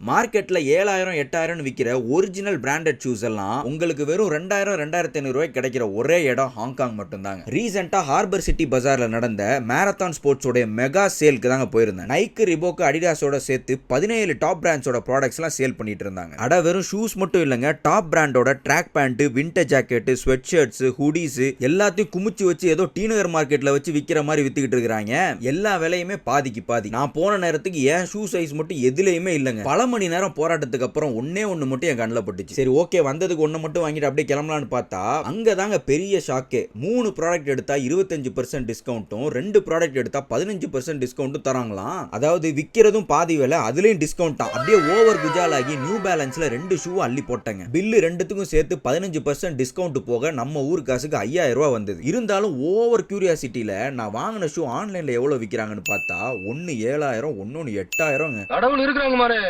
மார்க்கெட்ல 7000 8000 விக்கிற original branded shoes எல்லாம் உங்களுக்கு வெறும் 2000 2500 ரூபாய் கிடைக்கிற ஒரே இடம் ஹாங்காங் மட்டும் தாங்க. ரீசெண்டா ஹார்பர் சிட்டி பஜார்ல நடந்த மேரத்தான் ஸ்போர்ட்ஸோட மெகா சேலுக்கு தாங்க போயிருந்தேன். நைக், ரிபோக், அடிடாஸோட சேர்த்து 17 டாப் பிராண்ட்ஸோட ப்ராடக்ட்ஸ் எல்லாம் சேல் பண்ணிட்டு இருந்தாங்க. அட வெறும் ஷூஸ் மட்டும் இல்லங்க, டாப் பிராண்டோட track pant, winter jacket, sweat shirts, hoodies எல்லாத்தையும் குமிச்சு வச்சு ஏதோ டி நகர் மார்க்கெட்ல வச்சு விக்கிற மாதிரி வித்துக்கிட்டு இருக்காங்க. எல்லா விலையுமே பாதிக்கு பாதி. நான் போன நேரத்துக்கு ஏன் ஷூ சைஸ் மட்டும் எதுலயுமே இல்லங்க. பல மணி நேரம் போராட்டத்துக்கு அப்புறம் ஒண்ணே மட்டும் என் கண்ணில் பட்டுச்சு. சரி ஓகே, வந்ததுக்கு ஒண்ணு மட்டும் வாங்கிட்டு அப்படியே கிளம்பலான்னு பார்த்தா அங்க தாங்க பெரிய ஷாக்கே. 3 ப்ராடக்ட் எடுத்தா 25% டிஸ்கவுண்ட்டும், 2 ப்ராடக்ட் எடுத்தா 15% டிஸ்கவுண்ட்டும் தராங்களாம். அதாவது விக்கிறதும் பாதி விலை, அதுலயும் டிஸ்கவுண்ட். அப்படியே ஓவர் குஜால் ஆகி நியூ பேலன்ஸ்ல 2 ஷூ அள்ளி போட்டாங்க. பில்லு ரெண்டுத்துக்கும் சேர்த்து 15% டிஸ்கவுண்ட் போக நம்ம ஊர் காசுக்கு 5000 ரூபாய் வந்தது. இருந்தாலும் ஓவர் கியூரியாசிட்டியில நான் வாங்கின ஷூ ஆன்லைன்ல எவ்வளவு விக்கிறாங்கன்னு பார்த்தா ஒன்னு 7000, ஒன்னு 8000. கடவுள் இருக்கிறாங்க மாரே.